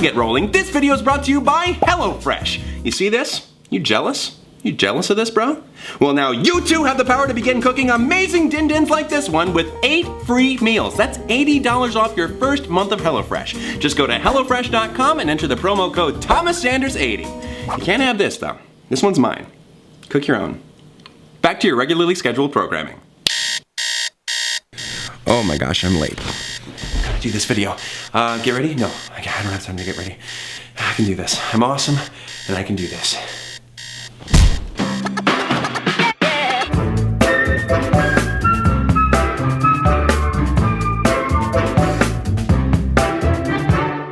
get rolling, this video is brought to you by HelloFresh. You see this? You jealous? You jealous of this, bro? Well, now you too have the power to begin cooking amazing din-dins like this one with 8 free meals. That's $80 off your first month of HelloFresh. Just go to HelloFresh.com and enter the promo code ThomasSanders80. You can't have this, though. This one's mine. Cook your own. Back to your regularly scheduled programming. Oh my gosh, I'm late. Gotta do this video. Get ready? No, I don't have time to get ready. I can do this. I'm awesome, and I can do this.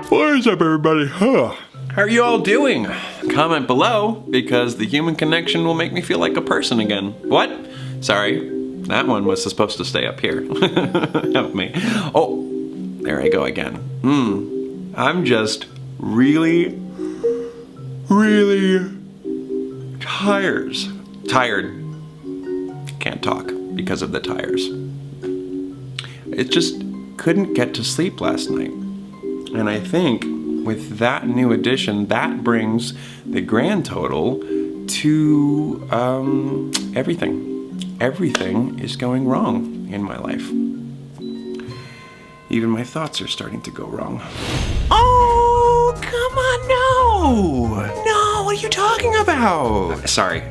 What is up, everybody? How are you all doing? Comment below, because the human connection will make me feel like a person again. What? Sorry, that one was supposed to stay up here. Help me. Oh, there I go again. I'm just really tired. Can't talk because of the tires. It just couldn't get to sleep last night. And I think with that new addition, that brings the grand total to everything. Everything is going wrong in my life. Even my thoughts are starting to go wrong. Oh, come on, no! No, what are you talking about? Sorry,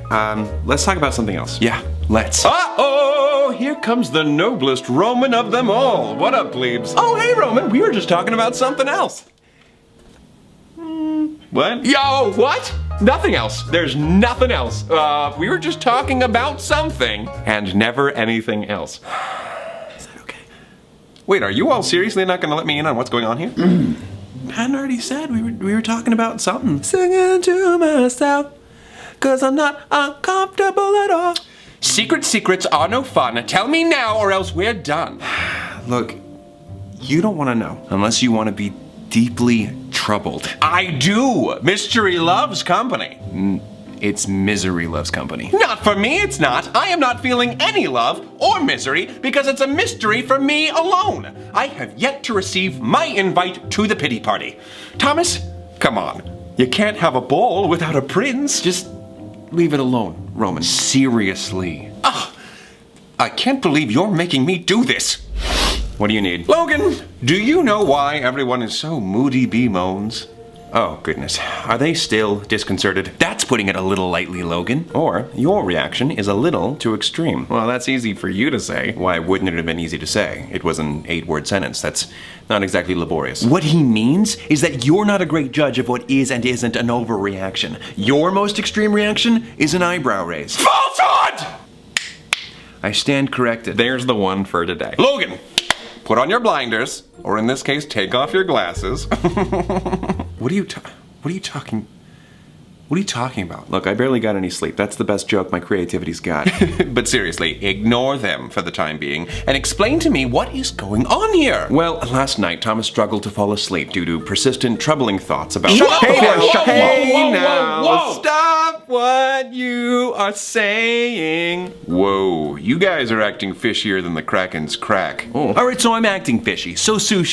let's talk about something else. Yeah, let's. Uh-oh, here comes the noblest Roman of them all. What up, plebes? Oh, hey, Roman, we were just talking about something else. What? Yo, what? Nothing else. There's nothing else. We were just talking about something and never anything else. Is that okay? Wait, are you all seriously not gonna let me in on what's going on here? Patton already said we were talking about something. Singing to myself, 'cause I'm not uncomfortable at all. Secrets are no fun. Tell me now or else we're done. Look, you don't want to know unless you want to be deeply troubled. I do. Mystery loves company. It's misery loves company. Not for me, it's not. I am not feeling any love or misery because it's a mystery for me alone. I have yet to receive my invite to the pity party. Thomas, come on. You can't have a ball without a prince. Just leave it alone, Roman. Seriously. I can't believe you're making me do this. What do you need? Logan, do you know why everyone is so moody bemoans? Oh, goodness. Are they still disconcerted? That's putting it a little lightly, Logan. Or your reaction is a little too extreme. Well, that's easy for you to say. Why wouldn't it have been easy to say? It was an 8-word sentence. That's not exactly laborious. What he means is that you're not a great judge of what is and isn't an overreaction. Your most extreme reaction is an eyebrow raise. Falsehood! I stand corrected. There's the one for today. Logan, put on your blinders, or in this case, take off your glasses. What are you talking about? Look, I barely got any sleep. That's the best joke my creativity's got. But seriously, ignore them for the time being and explain to me what is going on here. Well, last night Thomas struggled to fall asleep due to persistent, troubling thoughts about— Shut up! Hey now, stop what you are saying. Whoa, you guys are acting fishier than the Kraken's crack. Oh. All right, so I'm acting fishy. So sue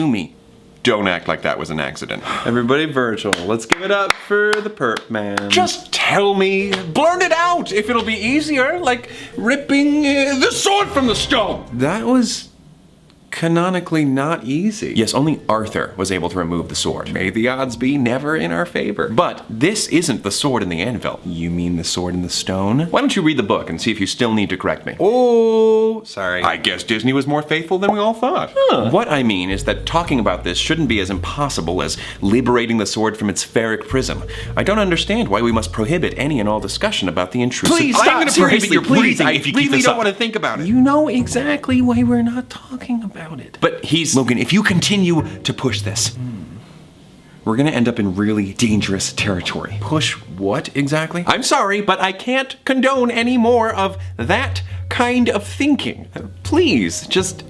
me. Don't act like that was an accident. Everybody virtual, let's give it up for the perp man. Just tell me, blurt it out if it'll be easier, like ripping the sword from the stone. That was canonically not easy. Yes, only Arthur was able to remove the sword. May the odds be never in our favor. But this isn't the sword in the anvil. You mean the sword in the stone? Why don't you read the book and see if you still need to correct me? Oh, sorry. I guess Disney was more faithful than we all thought. What I mean is that talking about this shouldn't be as impossible as liberating the sword from its ferric prism. I don't understand why we must prohibit any and all discussion about the intrusive— Please stop! I'm gonna prohibit your breathing if you keep this up. I really don't want to think about it. You know exactly why we're not talking about it. But Logan, if you continue to push this, we're gonna end up in really dangerous territory. Push what exactly? I'm sorry, but I can't condone any more of that kind of thinking. Please, just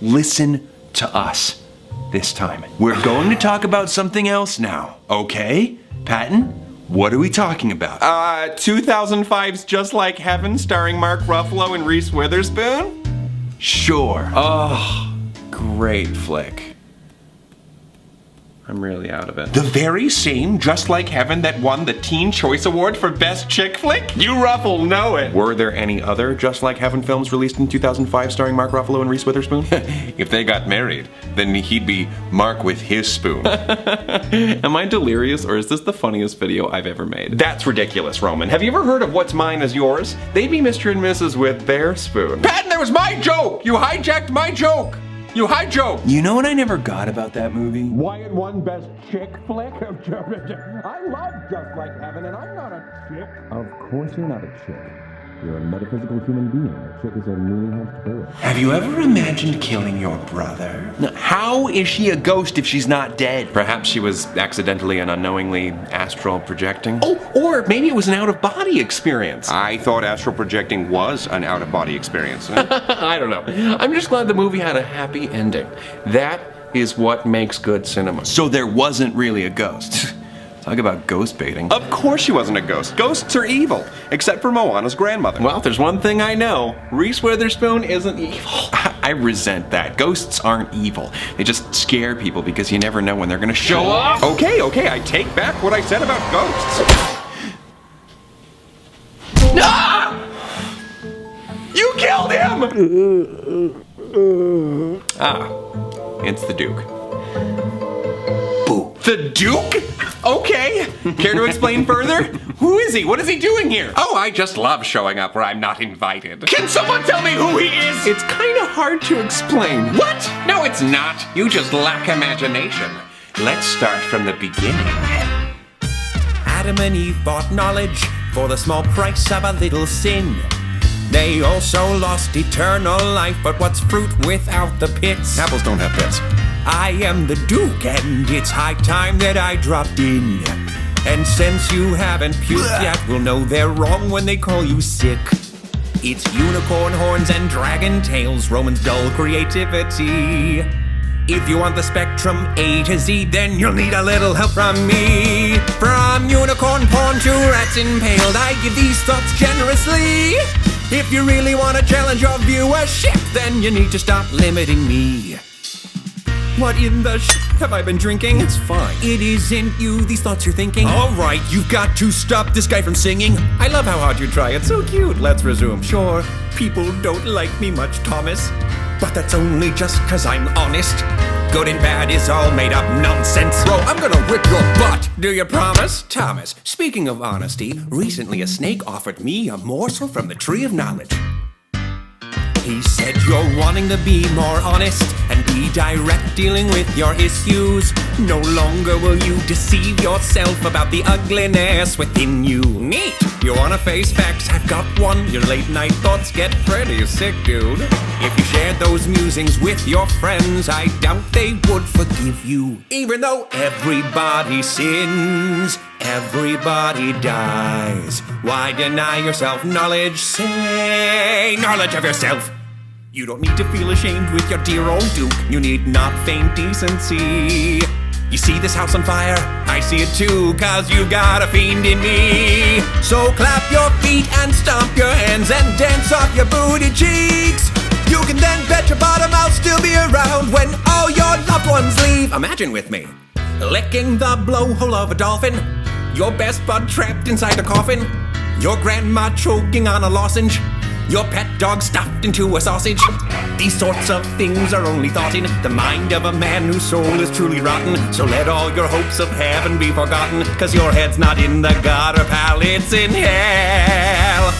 listen to us this time. We're going to talk about something else now, okay? Patton, what are we talking about? 2005's Just Like Heaven, starring Mark Ruffalo and Reese Witherspoon? Sure. Oh, great flick. I'm really out of it. The very same Just Like Heaven that won the Teen Choice Award for Best Chick Flick? You Ruffle know it! Were there any other Just Like Heaven films released in 2005 starring Mark Ruffalo and Reese Witherspoon? If they got married, then he'd be Mark with his spoon. Am I delirious, or is this the funniest video I've ever made? That's ridiculous, Roman. Have you ever heard of What's Mine is Yours? They'd be Mr. and Mrs. with their spoon. Patton, that was my joke! You hijacked my joke! You hijacked! You know what I never got about that movie? Why it won Best Chick Flick? I love Just Like Heaven, and I'm not a chick. Of course you're not a chick. You're a metaphysical human being. A chick is a newly hatched bird. Have you ever imagined killing your brother? Now, how is she a ghost if she's not dead? Perhaps she was accidentally and unknowingly astral projecting? Oh, or maybe it was an out-of-body experience. I thought astral projecting was an out-of-body experience. I don't know. I'm just glad the movie had a happy ending. That is what makes good cinema. So there wasn't really a ghost. Talk about ghost baiting. Of course she wasn't a ghost. Ghosts are evil, except for Moana's grandmother. Well, there's one thing I know. Reese Witherspoon isn't evil. I resent that. Ghosts aren't evil. They just scare people because you never know when they're gonna show up. Okay, I take back what I said about ghosts. Ah! You killed him! It's the Duke. Boo. The Duke? Okay. Care to explain further? Who is he? What is he doing here? Oh, I just love showing up where I'm not invited. Can someone tell me who he is? It's kind of hard to explain. What? No, it's not. You just lack imagination. Let's start from the beginning. Adam and Eve bought knowledge for the small price of a little sin. They also lost eternal life, but what's fruit without the pits? Apples don't have pits. I am the Duke, and it's high time that I dropped in. And since you haven't puked yet, we'll know they're wrong when they call you sick. It's unicorn horns and dragon tails, Roman's dull creativity. If you want the spectrum A to Z, then you'll need a little help from me. From unicorn porn to rats impaled, I give these thoughts generously. If you really want to challenge your viewership, then you need to stop limiting me. What in the have I been drinking? It's fine. It isn't you, these thoughts you're thinking. Alright, you've got to stop this guy from singing. I love how hard you try, it's so cute. Let's resume. Sure, people don't like me much, Thomas, but that's only just cause I'm honest. Good and bad is all made up nonsense. Bro, I'm gonna whip your butt. Do you promise? Thomas, speaking of honesty, recently a snake offered me a morsel from the tree of knowledge. He said you're wanting to be more honest and be direct dealing with your issues. No longer will you deceive yourself about the ugliness within you. Neat! You wanna face facts? I've got one. Your late night thoughts get pretty sick, dude. If you shared those musings with your friends, I doubt they would forgive you. Even though everybody sins, everybody dies. Why deny yourself knowledge? Say knowledge of yourself. You don't need to feel ashamed with your dear old Duke. You need not feign decency. You see this house on fire? I see it too, cause you got a fiend in me. So clap your feet and stomp your hands and dance off your booty cheeks. You can then bet your bottom I'll still be around when all your loved ones leave. Imagine with me, licking the blowhole of a dolphin, your best bud trapped inside a coffin, your grandma choking on a lozenge, your pet dog stuffed into a sausage. These sorts of things are only thought in the mind of a man whose soul is truly rotten. So let all your hopes of heaven be forgotten, cause your head's not in the gutter, pal, it's in hell.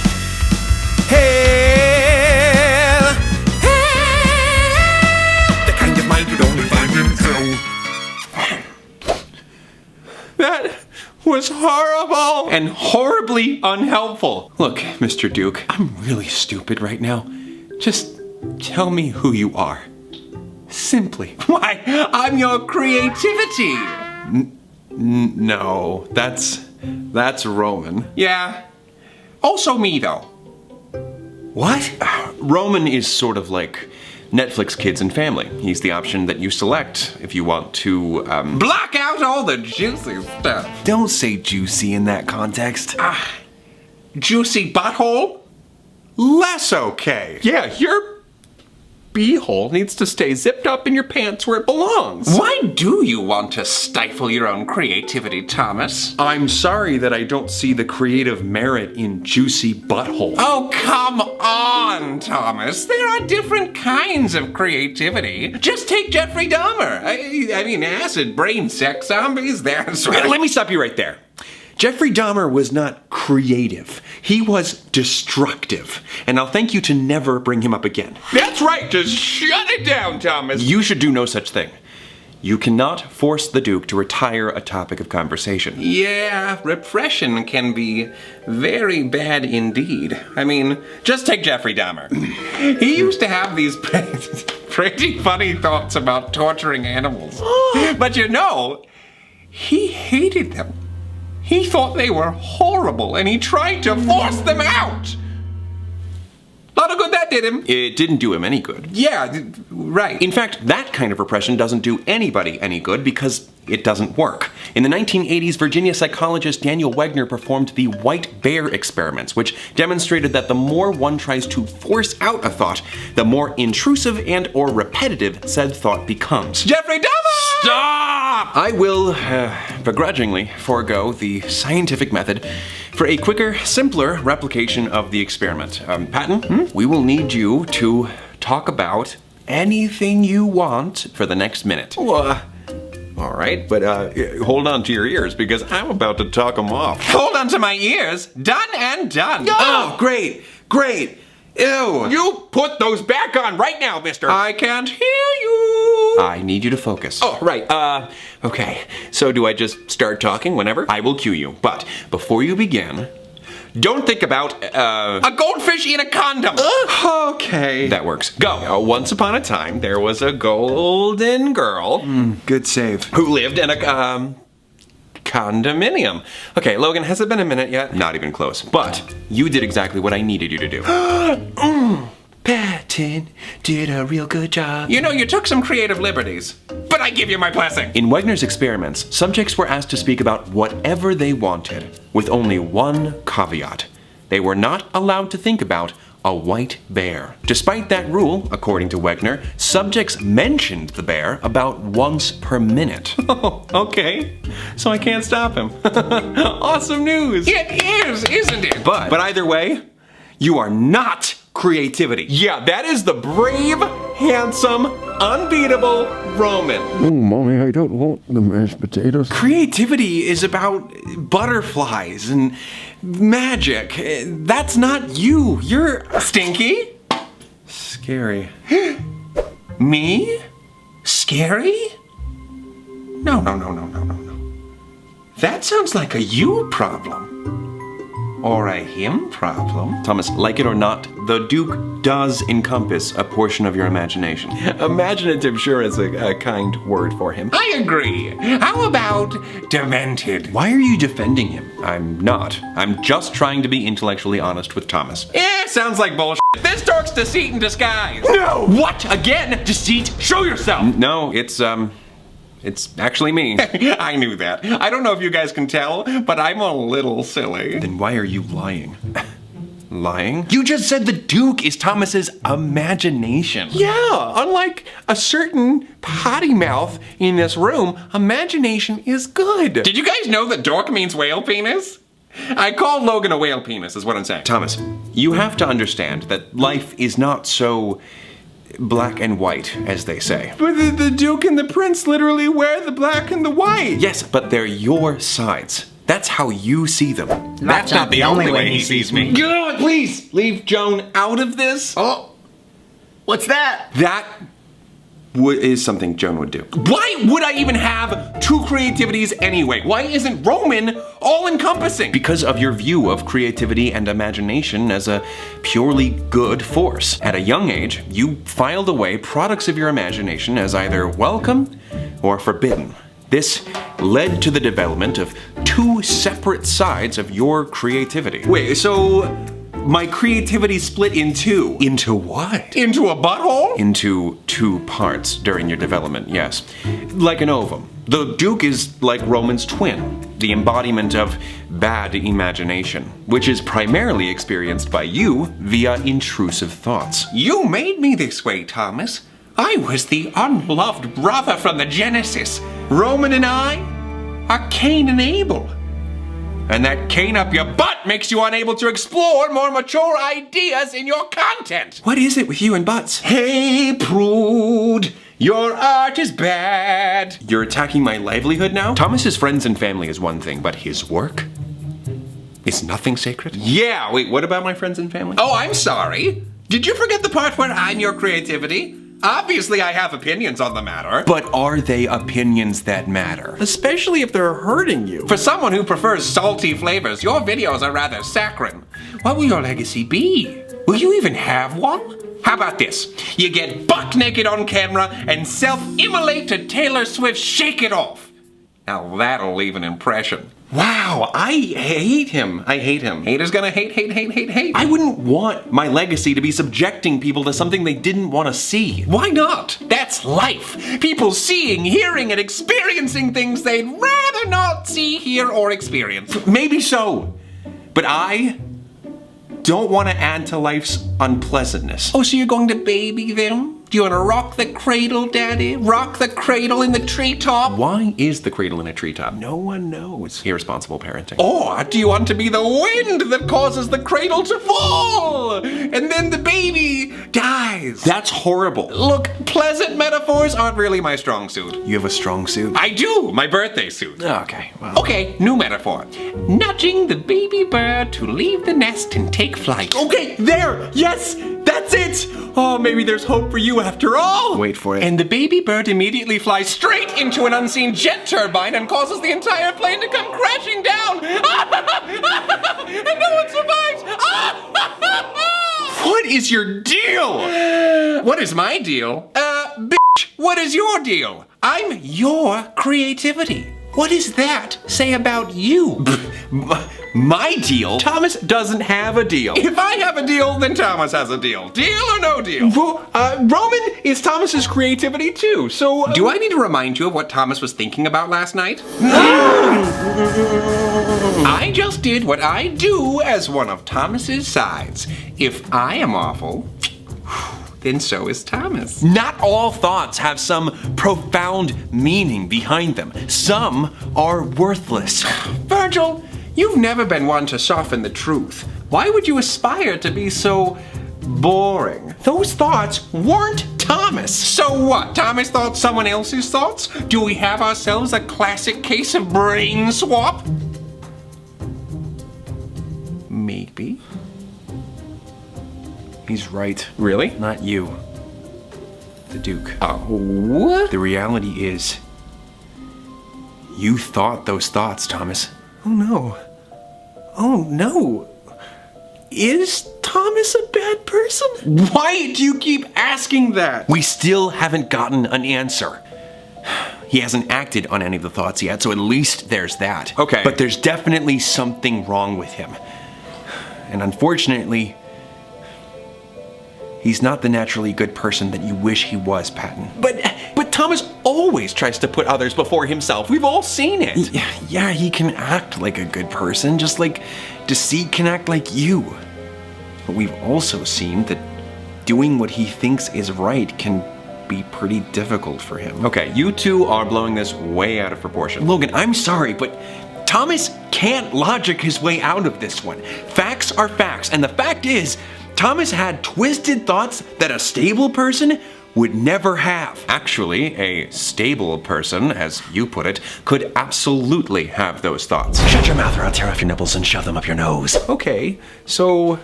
Hell. Hell. The kind of mind you'd only find in hell. That was horrible and horribly unhelpful. Look, Mr. Duke, I'm really stupid right now. Just tell me who you are. Simply. Why, I'm your creativity. No, that's Roman. Yeah. Also me, though. What? Roman is sort of like Netflix Kids and Family. He's the option that you select if you want to, block out all the juicy stuff. Don't say juicy in that context. Juicy butthole? Less okay. Yeah, you're beehole needs to stay zipped up in your pants where it belongs. Why do you want to stifle your own creativity, Thomas? I'm sorry that I don't see the creative merit in juicy butthole. Oh, come on, Thomas. There are different kinds of creativity. Just take Jeffrey Dahmer. I mean, acid brain sex zombies, that's right. Let me stop you right there. Jeffrey Dahmer was not creative. He was destructive. And I'll thank you to never bring him up again. That's right, just shut it down, Thomas. You should do no such thing. You cannot force the Duke to retire a topic of conversation. Yeah, repression can be very bad indeed. I mean, just take Jeffrey Dahmer. He used to have these pretty funny thoughts about torturing animals. But you know, he hated them. He thought they were horrible, and he tried to force them out. Lot of good that did him. It didn't do him any good. Yeah, right. In fact, that kind of repression doesn't do anybody any good because it doesn't work. In the 1980s, Virginia psychologist Daniel Wegner performed the white bear experiments, which demonstrated that the more one tries to force out a thought, the more intrusive and or repetitive said thought becomes. Jeffrey Dahmer! Stop! I will begrudgingly forego the scientific method for a quicker, simpler replication of the experiment. Patton, we will need you to talk about anything you want for the next minute. All right, but hold on to your ears because I'm about to talk them off. Hold on to my ears. Done and done. Oh, great. Ew. You put those back on right now, mister. I can't hear you. I need you to focus. Oh, right. Okay. So do I just start talking whenever? I will cue you. But before you begin, don't think about, a goldfish in a condom. Okay. That works. Go. Once upon a time, there was a golden girl. Good save. Who lived in a, condominium. Okay, Logan, has it been a minute yet? Not even close. But you did exactly what I needed you to do. Patton did a real good job. You know, you took some creative liberties, but I give you my blessing. In Wegner's experiments, subjects were asked to speak about whatever they wanted, with only one caveat. They were not allowed to think about a white bear. Despite that rule, according to Wegner, subjects mentioned the bear about once per minute. Oh, okay. So I can't stop him. Awesome news. It is, isn't it? But either way, you are not creativity. Yeah, that is the brave, handsome, unbeatable Roman. Oh, Mommy, I don't want the mashed potatoes. Creativity is about butterflies and magic. That's not you. You're Stinky? scary. Me? Scary? No. That sounds like a you problem. Or a him problem. Thomas, like it or not, the Duke does encompass a portion of your imagination. Imaginative sure is a kind word for him. I agree. How about demented? Why are you defending him? I'm not. I'm just trying to be intellectually honest with Thomas. Sounds like bullshit. This dork's deceit in disguise. No! What? Again? Deceit? Show yourself! No, it's actually me. I knew that. I don't know if you guys can tell, but I'm a little silly. Then why are you lying? Lying? You just said the Duke is Thomas's imagination. Yeah, unlike a certain potty mouth in this room, imagination is good. Did you guys know that dork means whale penis? I called Logan a whale penis, is what I'm saying. Thomas, you have to understand that life is not so black and white, as they say. But the Duke and the Prince literally wear the black and the white. Yes, but they're your sides. That's how you see them. That's not the only way he sees me. God, please leave Joan out of this. Oh, what's that? That is something Joan would do. Why would I even have two creativities anyway? Why isn't Roman all-encompassing? Because of your view of creativity and imagination as a purely good force. At a young age, you filed away products of your imagination as either welcome or forbidden. This led to the development of two separate sides of your creativity. Wait, so my creativity split in two? Into what? Into a butthole? Into two parts during your development, yes. Like an ovum. The Duke is like Roman's twin, the embodiment of bad imagination, which is primarily experienced by you via intrusive thoughts. You made me this way, Thomas. I was the unloved brother from the Genesis. Roman and I are Cain and Abel. And that Cain up your butt makes you unable to explore more mature ideas in your content. What is it with you and butts? Hey, prude. Your art is bad. You're attacking my livelihood now? Thomas's friends and family is one thing, but his work is nothing sacred? Yeah, Wait, what about my friends and family? Oh, I'm sorry. Did you forget the part where I'm your creativity? Obviously, I have opinions on the matter. But are they opinions that matter? Especially if they're hurting you. For someone who prefers salty flavors, your videos are rather saccharine. What will your legacy be? Will you even have one? How about this? You get buck naked on camera and self-immolate to Taylor Swift's Shake It Off. Now that'll leave an impression. Wow, I hate him. I hate him. Haters gonna hate. I wouldn't want my legacy to be subjecting people to something they didn't want to see. Why not? That's life. People seeing, hearing, and experiencing things they'd rather not see, hear, or experience. Maybe so, but I don't want to add to life's unpleasantness. Oh, so you're going to baby them? Do you want to rock the cradle, Daddy? Rock the cradle in the treetop? Why is the cradle in a treetop? No one knows. Irresponsible parenting. Or do you want to be the wind that causes the cradle to fall? And then the baby dies. That's horrible. Look, pleasant metaphors aren't really my strong suit. You have a strong suit? I do, my birthday suit. Okay, well. Okay, new metaphor. Nudging the baby bird to leave the nest and take flight. Okay, there! Yes! That's it! Oh, maybe there's hope for you after all! Wait for it. And the baby bird immediately flies straight into an unseen jet turbine and causes the entire plane to come crashing down! And no one survives! What is your deal? What is my deal? Bitch, what is your deal? I'm your creativity. What does that say about you? My deal? Thomas doesn't have a deal. If I have a deal, then Thomas has a deal. Deal or no deal? Roman is Thomas's creativity too, so... Do I need to remind you of what Thomas was thinking about last night? I just did what I do as one of Thomas's sides. If I am awful, then so is Thomas. Not all thoughts have some profound meaning behind them. Some are worthless. Virgil, you've never been one to soften the truth. Why would you aspire to be so boring? Those thoughts weren't Thomas. So what? Thomas thought someone else's thoughts? Do we have ourselves a classic case of brain swap? Maybe. He's right. Really? Not you. The Duke. What? The reality is, you thought those thoughts, Thomas. Oh no. Oh no. Is Thomas a bad person? Why do you keep asking that? We still haven't gotten an answer. He hasn't acted on any of the thoughts yet, so at least there's that. Okay. But there's definitely something wrong with him. And unfortunately, he's not the naturally good person that you wish he was, Patton. But Thomas always tries to put others before himself. We've all seen it. Yeah, he can act like a good person, just like Deceit can act like you. But we've also seen that doing what he thinks is right can be pretty difficult for him. Okay, you two are blowing this way out of proportion. Logan, I'm sorry, but Thomas can't logic his way out of this one. Facts are facts, and the fact is, Thomas had twisted thoughts that a stable person would never have. Actually, a stable person, as you put it, could absolutely have those thoughts. Shut your mouth or I'll tear off your nipples and shove them up your nose. Okay, so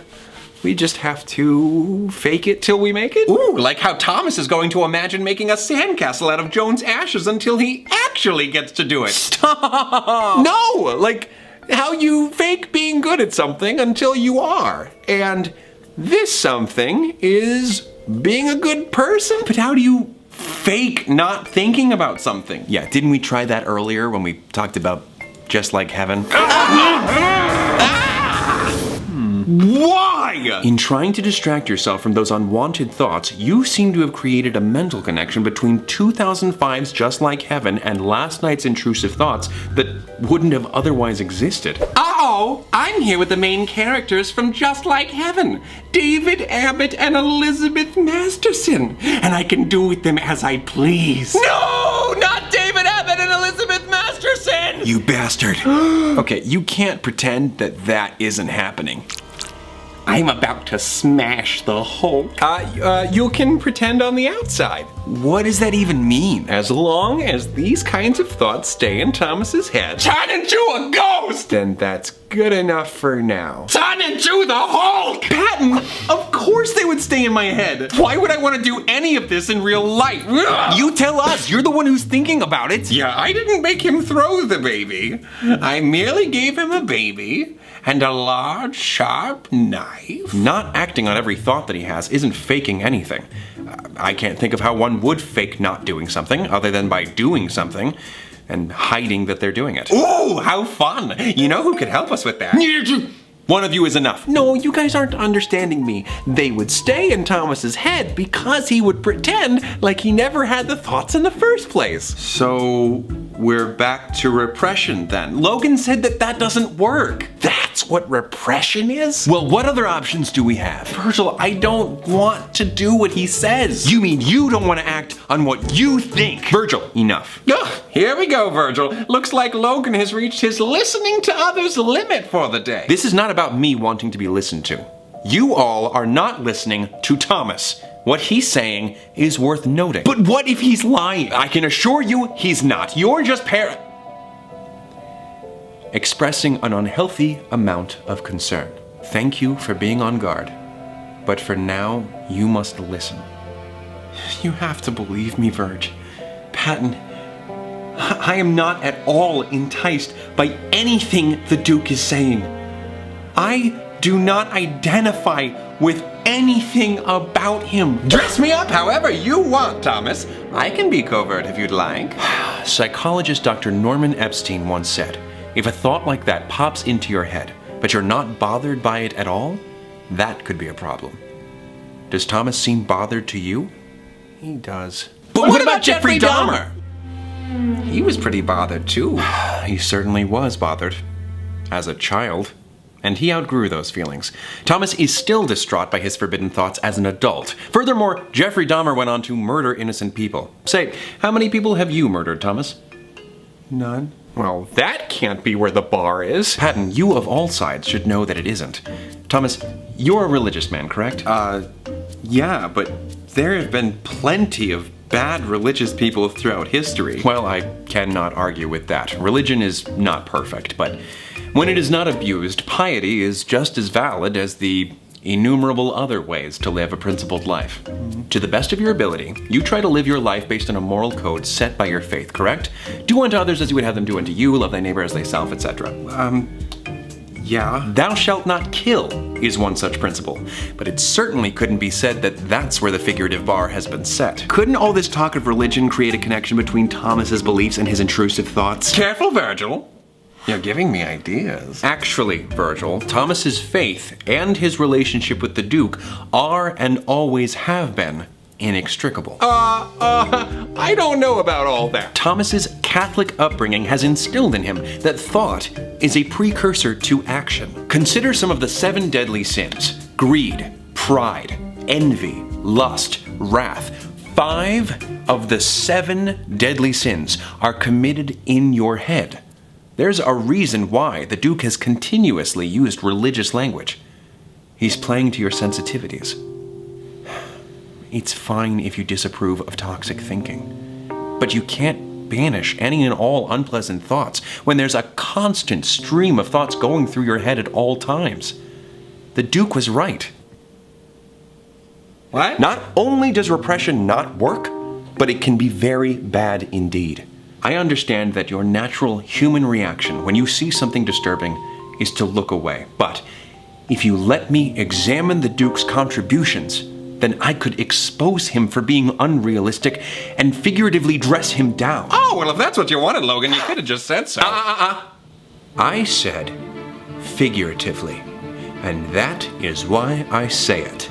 we just have to fake it till we make it? Ooh, like how Thomas is going to imagine making a sandcastle out of Joan's ashes until he actually gets to do it. Stop! No, like how you fake being good at something until you are. And this something is being a good person. But how do you Fake not thinking about something. Yeah, didn't we try that earlier when we talked about just like heaven? Why? In trying to distract yourself from those unwanted thoughts, you seem to have created a mental connection between 2005's Just Like Heaven and last night's intrusive thoughts that wouldn't have otherwise existed. Uh-oh! I'm here with the main characters from Just Like Heaven, David Abbott and Elizabeth Masterson, and I can do with them as I please. No! Not David Abbott and Elizabeth Masterson! You bastard. Okay, you can't pretend that that isn't happening. I'm about to smash the Hulk. You can pretend on the outside. What does that even mean? As long as these kinds of thoughts stay in Thomas's head, Turn into a ghost! then that's good enough for now. Turn into the Hulk! Patton, of course they would stay in my head. Why would I want to do any of this in real life? You tell us. You're the one who's thinking about it. Yeah, I didn't make him throw the baby. I merely gave him a baby and a large, sharp knife. Not acting on every thought that he has isn't faking anything. I can't think of how one would fake not doing something other than by doing something and hiding that they're doing it. Ooh, how fun! You know who could help us with that? One of you is enough. No, you guys aren't understanding me. They would stay in Thomas's head because he would pretend like he never had the thoughts in the first place. So, we're back to repression then. Logan said that that doesn't work. That's what repression is? Well, what other options do we have? Virgil, I don't want to do what he says. You mean you don't want to act on what you think? Virgil, enough. Ugh, here we go, Virgil. Looks like Logan has reached his listening to others limit for the day. This is not about me wanting to be listened to. You all are not listening to Thomas. What he's saying is worth noting. But what if he's lying? I can assure you he's not. You're just expressing an unhealthy amount of concern. Thank you for being on guard. But for now, you must listen. You have to believe me, Virg. Patton, I am not at all enticed by anything the Duke is saying. I do not identify with anything about him. Dress me up however you want, Thomas. I can be covert if you'd like. Psychologist Dr. Norman Epstein once said, if a thought like that pops into your head, but you're not bothered by it at all, that could be a problem. Does Thomas seem bothered to you? He does. But what about Jeffrey Dahmer? He was pretty bothered too. He certainly was bothered. As a child. And he outgrew those feelings. Thomas is still distraught by his forbidden thoughts as an adult. Furthermore, Jeffrey Dahmer went on to murder innocent people. Say, how many people have you murdered, Thomas? None. Well, that can't be where the bar is. Patton, you of all sides should know that it isn't. Thomas, you're a religious man, correct? Yeah, but there have been plenty of bad religious people throughout history. Well, I cannot argue with that. Religion is not perfect, but when it is not abused, piety is just as valid as the innumerable other ways to live a principled life. To the best of your ability, you try to live your life based on a moral code set by your faith, correct? Do unto others as you would have them do unto you, love thy neighbor as thyself, etc. Yeah. Thou shalt not kill is one such principle, but it certainly couldn't be said that that's where the figurative bar has been set. Couldn't all this talk of religion create a connection between Thomas's beliefs and his intrusive thoughts? Careful, Virgil. You're giving me ideas. Actually, Virgil, Thomas's faith and his relationship with the Duke are and always have been inextricable. I don't know about all that. Thomas's Catholic upbringing has instilled in him that thought is a precursor to action. Consider some of the 7 deadly sins: greed, pride, envy, lust, wrath. 5 of the 7 deadly sins are committed in your head. There's a reason why the Duke has continuously used religious language. He's playing to your sensitivities. It's fine if you disapprove of toxic thinking, but you can't banish any and all unpleasant thoughts when there's a constant stream of thoughts going through your head at all times. The Duke was right. What? Not only does repression not work, but it can be very bad indeed. I understand that your natural human reaction when you see something disturbing is to look away. But if you let me examine the Duke's contributions, then I could expose him for being unrealistic and figuratively dress him down. Oh, well, if that's what you wanted, Logan, you could have just said so. I said figuratively. And that is why I say it.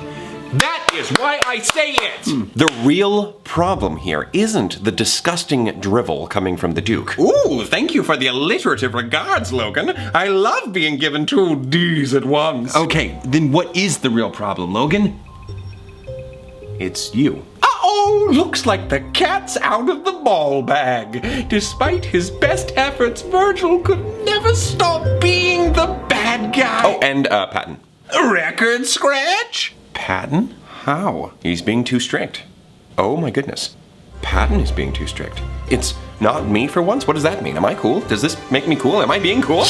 That is why I say it! The real problem here isn't the disgusting drivel coming from the Duke. Ooh, thank you for the alliterative regards, Logan. I love being given 2 D's at once. Okay, then what is the real problem, Logan? It's you. Uh-oh, looks like the cat's out of the ball bag. Despite his best efforts, Virgil could never stop being the bad guy. Oh, and Patton. Record scratch? Patton? How? He's being too strict. Oh my goodness. Patton is being too strict. It's not me for once? What does that mean? Am I cool? Does this make me cool? Am I being cool?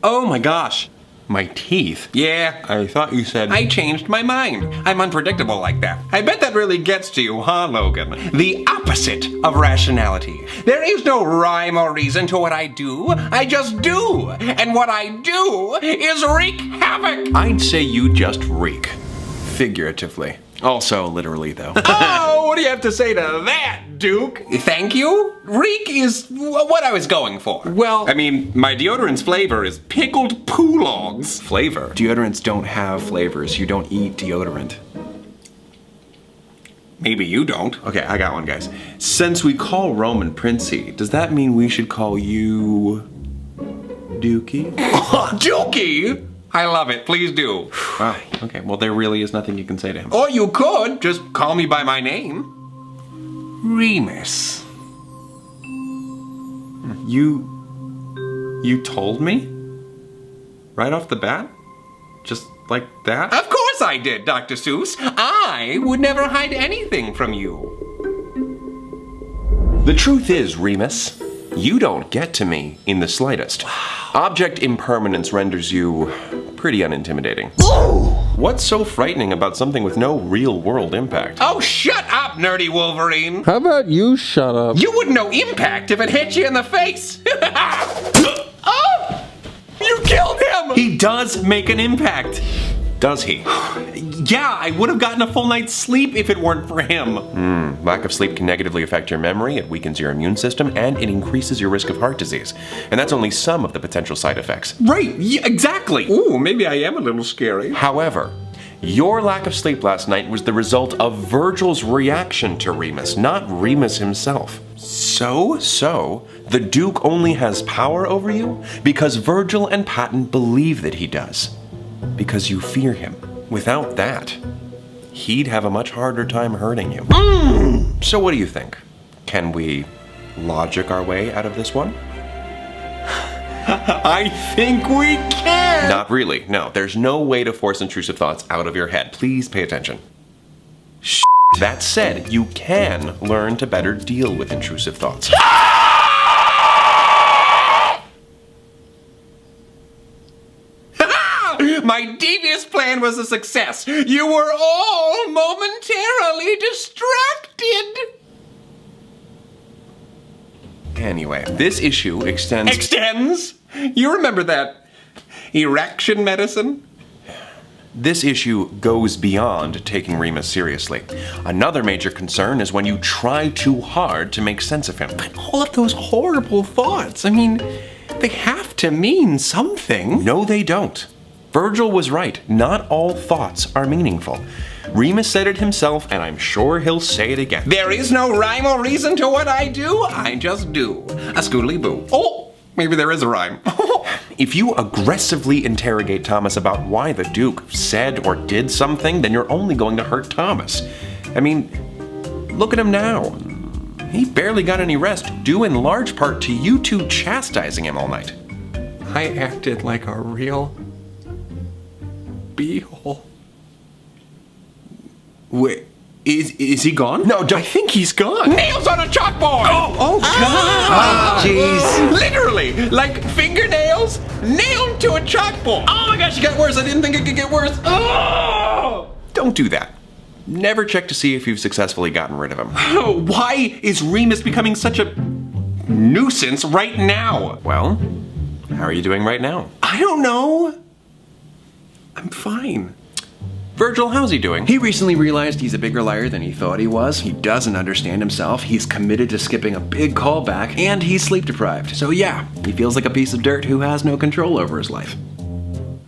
Oh my gosh. My teeth. Yeah, I thought you said... I changed my mind. I'm unpredictable like that. I bet that really gets to you, huh, Logan? The opposite of rationality. There is no rhyme or reason to what I do. I just do. And what I do is wreak havoc. I'd say you just reek. Figuratively. Also, literally, though. Oh, what do you have to say to that, Duke? Thank you. Reek is what I was going for. Well- I mean, my deodorant's flavor is pickled poo logs. Flavor. Deodorants don't have flavors. You don't eat deodorant. Maybe you don't. Okay, I got one, guys. Since we call Roman Princey, does that mean we should call you... Dookie? Dookie? I love it. Please do. Wow. Okay, well, there really is nothing you can say to him. Or you could just call me by my name. Remus. You told me? Right off the bat? Just like that? Of course I did, Dr. Seuss. I would never hide anything from you. The truth is, Remus, you don't get to me in the slightest. Object impermanence renders you pretty unintimidating. What's so frightening about something with no real-world impact? Oh, shut up, nerdy Wolverine. How about you shut up? You wouldn't know impact if it hit you in the face. Oh! You killed him! He does make an impact. Does he? Yeah, I would have gotten a full night's sleep if it weren't for him. Lack of sleep can negatively affect your memory, it weakens your immune system, and it increases your risk of heart disease. And that's only some of the potential side effects. Right, yeah, exactly. Ooh, maybe I am a little scary. However, your lack of sleep last night was the result of Virgil's reaction to Remus, not Remus himself. So, the Duke only has power over you because Virgil and Patton believe that he does. Because you fear him. Without that, he'd have a much harder time hurting you. So what do you think? Can we logic our way out of this one? I think we can. Not really. No, there's no way to force intrusive thoughts out of your head. Please pay attention. That said, you can learn to better deal with intrusive thoughts. My devious plan was a success. You were all momentarily distracted. Anyway, this issue extends... Extends? You remember that erection medicine? This issue goes beyond taking Remus seriously. Another major concern is when you try too hard to make sense of him. But all of those horrible thoughts, I mean, they have to mean something. No, they don't. Virgil was right. Not all thoughts are meaningful. Remus said it himself, and I'm sure he'll say it again. There is no rhyme or reason to what I do. I just do. A scoodly boo. Oh, maybe there is a rhyme. If you aggressively interrogate Thomas about why the Duke said or did something, then you're only going to hurt Thomas. I mean, look at him now. He barely got any rest, due in large part to you two chastising him all night. I acted like a real beehole. Wait, is he gone? No, I think he's gone. Nails on a chalkboard! Oh God! Jeez. Literally, like fingernails nailed to a chalkboard. Oh my gosh, it got worse. I didn't think it could get worse. Oh! Don't do that. Never check to see if you've successfully gotten rid of him. Why is Remus becoming such a nuisance right now? Well, how are you doing right now? I don't know. I'm fine. Virgil, how's he doing? He recently realized he's a bigger liar than he thought he was. He doesn't understand himself. He's committed to skipping a big callback, and he's sleep deprived. So yeah, he feels like a piece of dirt who has no control over his life.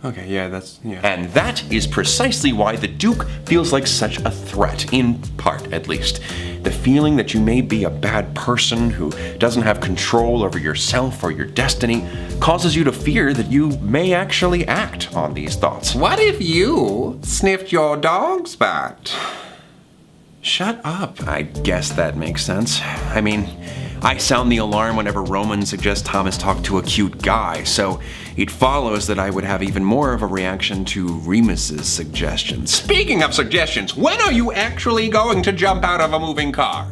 Okay, yeah. And that is precisely why the Duke feels like such a threat, in part at least. The feeling that you may be a bad person who doesn't have control over yourself or your destiny causes you to fear that you may actually act on these thoughts. What if you sniffed your dog's butt? Shut up. I guess that makes sense. I mean, I sound the alarm whenever Roman suggests Thomas talk to a cute guy, so it follows that I would have even more of a reaction to Remus's suggestions. Speaking of suggestions, when are you actually going to jump out of a moving car?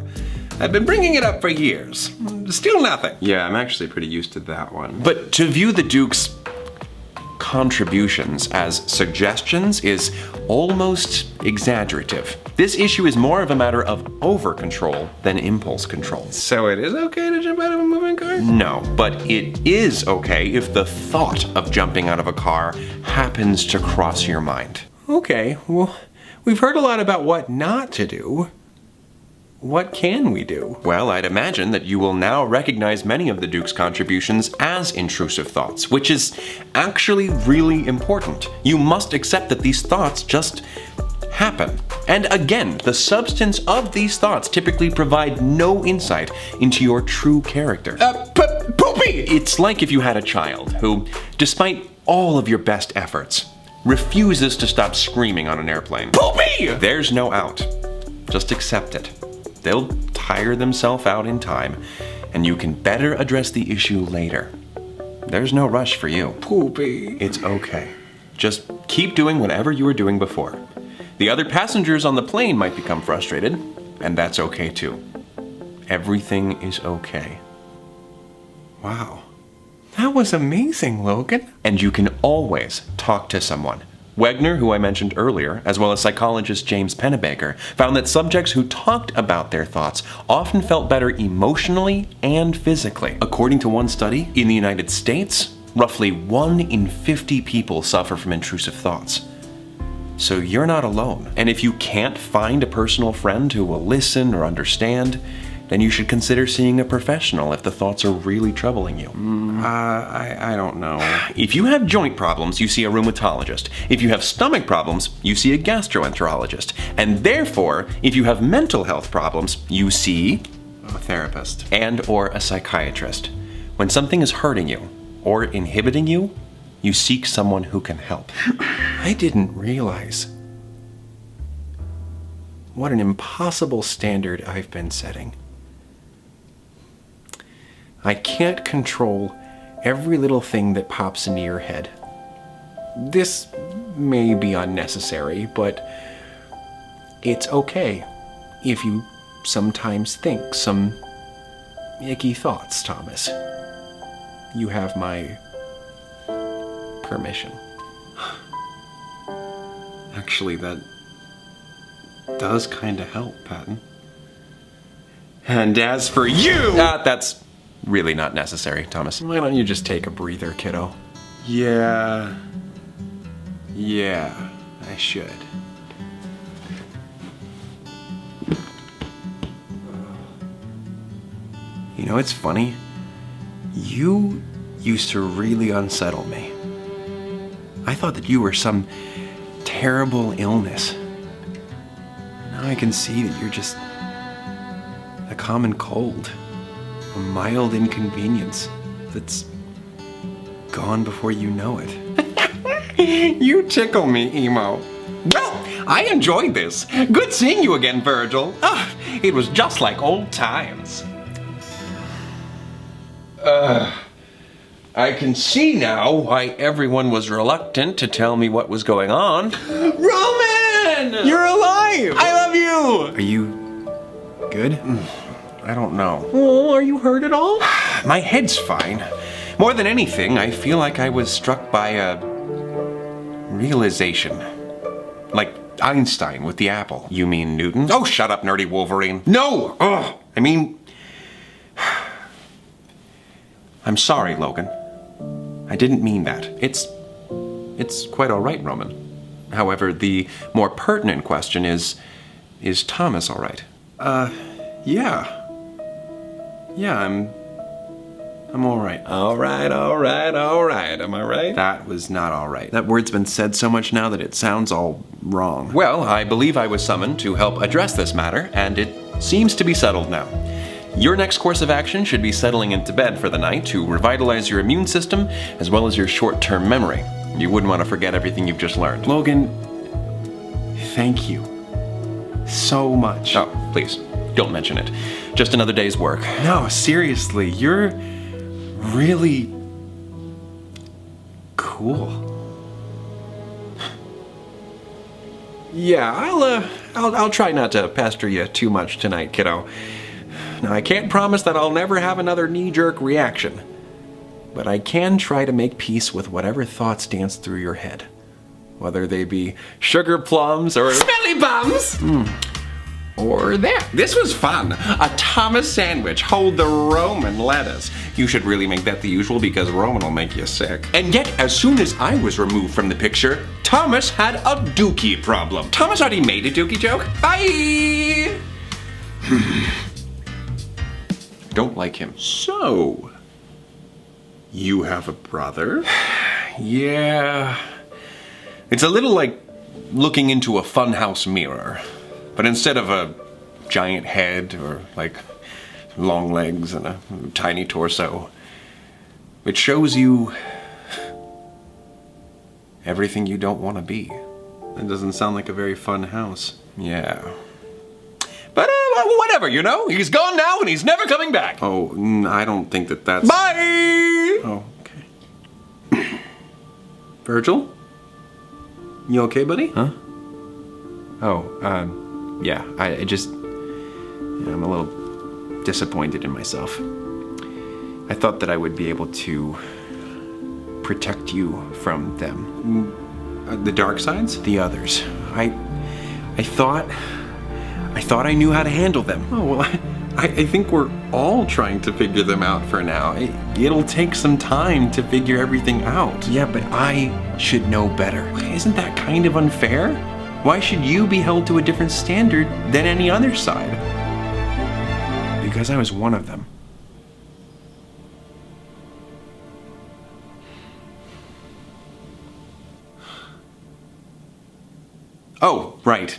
I've been bringing it up for years. Still nothing. Yeah, I'm actually pretty used to that one. But to view the Duke's contributions as suggestions is almost exaggerative. This issue is more of a matter of over-control than impulse control. So it is okay to jump out of a moving car? No, but it is okay if the thought of jumping out of a car happens to cross your mind. Okay, well, we've heard a lot about what not to do. What can we do? Well, I'd imagine that you will now recognize many of the Duke's contributions as intrusive thoughts, which is actually really important. You must accept that these thoughts just happen. And again, the substance of these thoughts typically provide no insight into your true character. Poopy! It's like if you had a child who, despite all of your best efforts, refuses to stop screaming on an airplane. Poopy! There's no out. Just accept it. They'll tire themselves out in time, and you can better address the issue later. There's no rush for you. Poopy. It's okay. Just keep doing whatever you were doing before. The other passengers on the plane might become frustrated, and that's okay too. Everything is okay. Wow. That was amazing, Logan. And you can always talk to someone. Wegner, who I mentioned earlier, as well as psychologist James Pennebaker, found that subjects who talked about their thoughts often felt better emotionally and physically. According to one study, in the United States, roughly 1 in 50 people suffer from intrusive thoughts. So you're not alone. And if you can't find a personal friend who will listen or understand, then you should consider seeing a professional if the thoughts are really troubling you. I don't know. If you have joint problems, you see a rheumatologist. If you have stomach problems, you see a gastroenterologist. And therefore, if you have mental health problems, you see A therapist. and or a psychiatrist. When something is hurting you or inhibiting you, you seek someone who can help. I didn't realize what an impossible standard I've been setting. I can't control every little thing that pops into your head. This may be unnecessary, but it's okay if you sometimes think some icky thoughts, Thomas. You have my permission. Actually, that does kind of help, Patton. And as for you, that's really not necessary, Thomas. Why don't you just take a breather, kiddo? Yeah, I should. You know, it's funny. You used to really unsettle me. I thought that you were some terrible illness. Now I can see that you're just a common cold, a mild inconvenience that's gone before you know it. You tickle me, Emo. Well, I enjoyed this. Good seeing you again, Virgil. It was just like old times. I can see now why everyone was reluctant to tell me what was going on. Roman! You're alive! I love you! Are you good? I don't know. Oh, are you hurt at all? My head's fine. More than anything, I feel like I was struck by a realization. Like Einstein with the apple. You mean Newton? Oh, shut up, nerdy Wolverine. No! Ugh. I mean... I'm sorry, Logan. I didn't mean that. It's quite all right, Roman. However, the more pertinent question is Thomas all right? Yeah. Yeah, I'm I'm all right. All right. Am I right? That was not all right. That word's been said so much now that it sounds all wrong. Well, I believe I was summoned to help address this matter, and it seems to be settled now. Your next course of action should be settling into bed for the night to revitalize your immune system as well as your short-term memory. You wouldn't want to forget everything you've just learned. Logan, thank you so much. Oh, please, don't mention it. Just another day's work. No, seriously, you're really cool. Yeah, I'll try not to pester you too much tonight, kiddo. Now, I can't promise that I'll never have another knee-jerk reaction, but I can try to make peace with whatever thoughts dance through your head. Whether they be sugar plums or Smelly bums! or that. This was fun. A Thomas sandwich. Hold the Roman lettuce. You should really make that the usual because Roman will make you sick. And yet, as soon as I was removed from the picture, Thomas had a dookie problem. Thomas already made a dookie joke. Bye! Don't like him. So, you have a brother? Yeah. It's a little like looking into a funhouse mirror. But instead of a giant head or like long legs and a tiny torso, it shows you everything you don't want to be. That doesn't sound like a very fun house. Yeah. But whatever, you know? He's gone now and he's never coming back. Oh, I don't think that's... Bye! Oh, okay. Virgil? You okay, buddy? Huh? Oh, yeah, I just... I'm a little disappointed in myself. I thought that I would be able to protect you from them. The dark sides? The others. I thought I knew how to handle them. Oh, well, I think we're all trying to figure them out for now. It'll take some time to figure everything out. Yeah, but I should know better. Isn't that kind of unfair? Why should you be held to a different standard than any other side? Because I was one of them. Oh, right.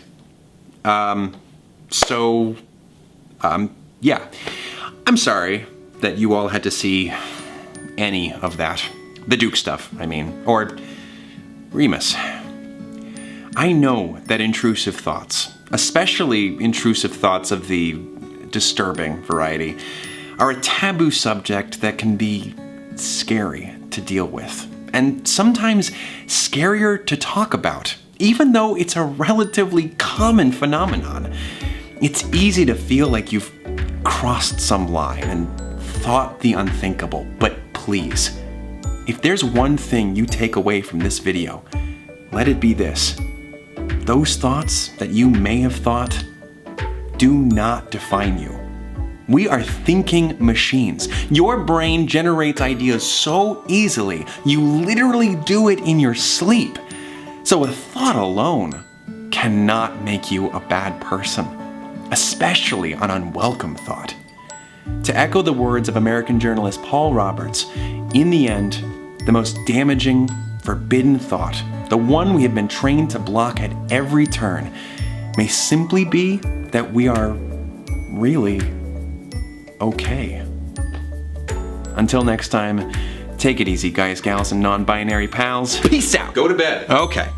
Yeah. I'm sorry that you all had to see any of that. The Duke stuff, I mean. Or Remus. I know that intrusive thoughts, especially intrusive thoughts of the disturbing variety, are a taboo subject that can be scary to deal with. And sometimes scarier to talk about, even though it's a relatively common phenomenon. It's easy to feel like you've crossed some line and thought the unthinkable, but please, if there's one thing you take away from this video, let it be this. Those thoughts that you may have thought do not define you. We are thinking machines. Your brain generates ideas so easily, you literally do it in your sleep. So a thought alone cannot make you a bad person, especially an unwelcome thought. To echo the words of American journalist Paul Roberts, in the end, the most damaging, forbidden thought, the one we have been trained to block at every turn, may simply be that we are really okay. Until next time, take it easy, guys, gals, and non-binary pals. Peace out. Go to bed. Okay.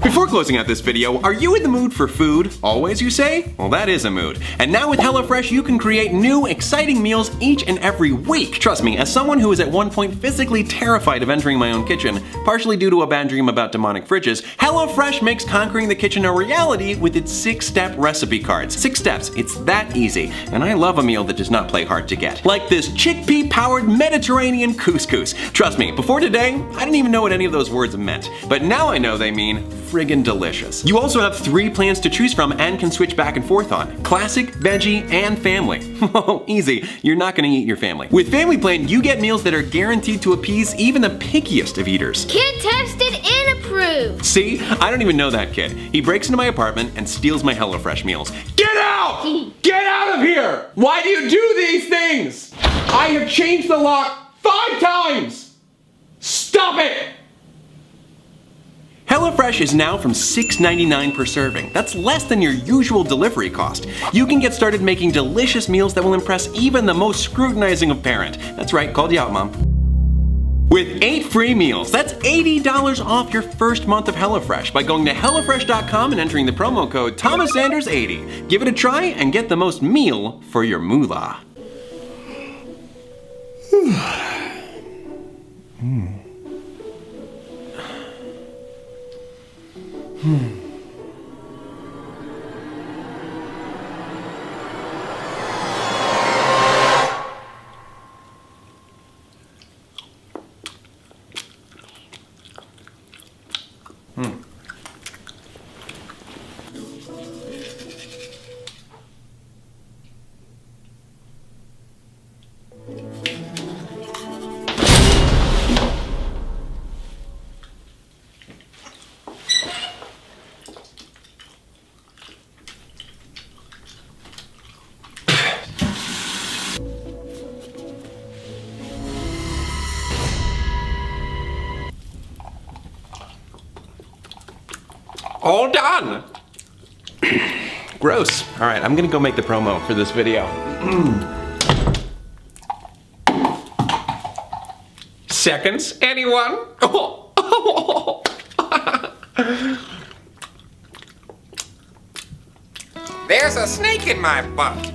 Before closing out this video, are you in the mood for food? Always, you say? Well, that is a mood. And now with HelloFresh, you can create new, exciting meals each and every week. Trust me, as someone who was at one point physically terrified of entering my own kitchen, partially due to a bad dream about demonic fridges, HelloFresh makes conquering the kitchen a reality with its 6-step recipe cards. 6 steps, it's that easy. And I love a meal that does not play hard to get. Like this chickpea-powered Mediterranean couscous. Trust me, before today, I didn't even know what any of those words meant. But now I know they mean friggin' delicious. You also have 3 plans to choose from and can switch back and forth on. Classic, veggie, and family. Oh, easy. You're not gonna eat your family. With Family Plan, you get meals that are guaranteed to appease even the pickiest of eaters. Kid tested and approved. See? I don't even know that kid. He breaks into my apartment and steals my HelloFresh meals. Get out! Get out of here! Why do you do these things? I have changed the lock 5 times! Stop it! HelloFresh is now from $6.99 per serving. That's less than your usual delivery cost. You can get started making delicious meals that will impress even the most scrutinizing of parent. That's right, called you out, Mom. With 8 free meals, that's $80 off your first month of HelloFresh by going to HelloFresh.com and entering the promo code ThomasSanders80. Give it a try and get the most meal for your moolah. All done! Gross. All right, I'm gonna go make the promo for this video. Seconds, anyone? There's a snake in my butt.